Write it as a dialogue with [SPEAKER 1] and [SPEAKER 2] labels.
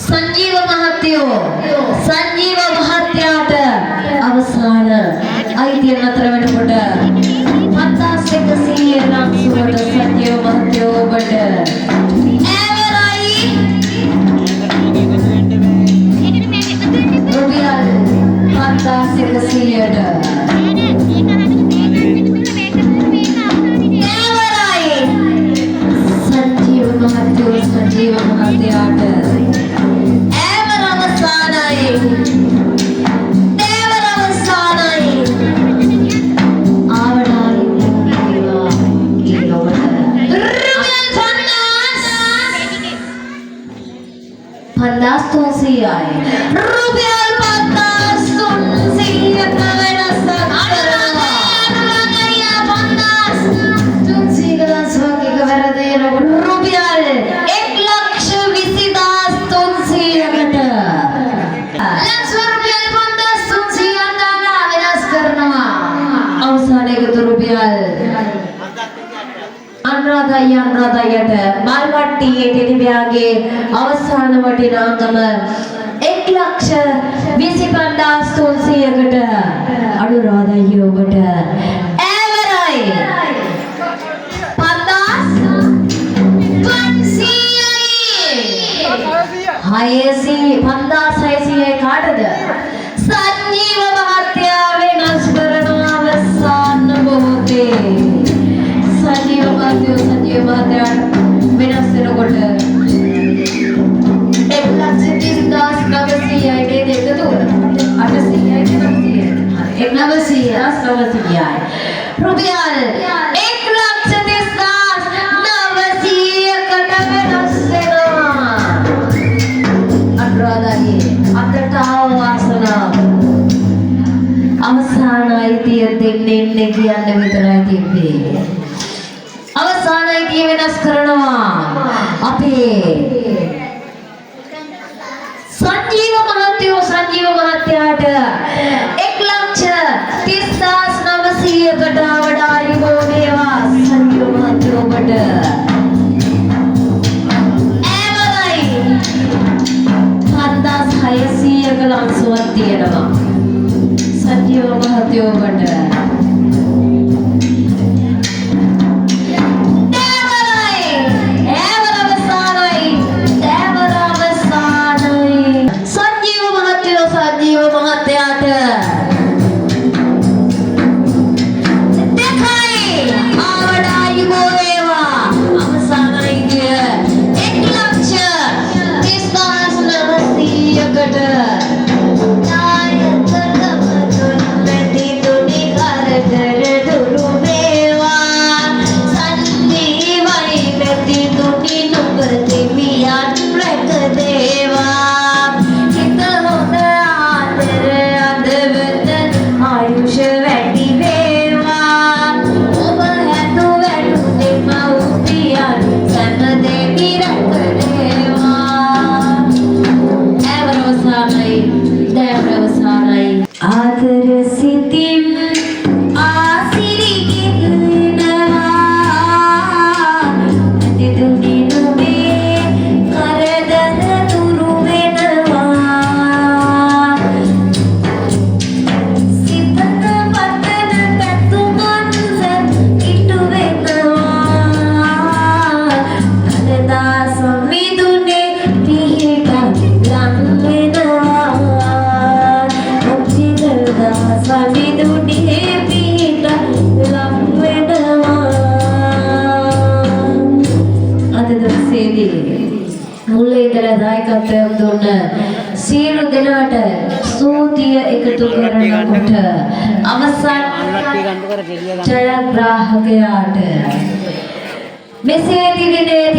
[SPEAKER 1] संजीव महत्याट අවසාන අයිතිය නතර වෙනකොට fantastic senior නම් සුවට සංජීව මහත්තයෝ ඔබට ඇවරයි රුපියල් 5000 සියයට संजीव महत्याट අනුරාධයට මල්වට්ටියේ ටෙලිවියාගේ අවසාන වටිනාකම 1,25,300කට අනුරාධය ඔබට ඇවරයි 5,600යි කාටද සංජීව මහත්තයා වෙනස් කරන අවසාන මොහොතේ संजीव महत्या වෙනස් වෙනකොට 1,30,900යි නේද එකතු 800යි 900යි රුපියල් 1,30,900කට වෙනස් වෙනවා අනුරාධගේ අතට ආවාසනාව අවසාන අයිතිය දෙන්නේ කියන්න විතරයි තිබ්බේ අවසාන අයිතිය වෙනස් කරනවා අපේ සංජීව මහත්යාට 1,30,900කට වඩා යුගෝ වේවා සංජීව මහත්යෝ ඔබට ඇවරයි 5,600ක ලක්ෂයක් තියෙනවා संजीव महत्यो बट සියලු දෙනාට ස්තුතිය එකතු කරනකොට අවසන් ජයග්‍රාහකයාට මෙසේ දිවිනේ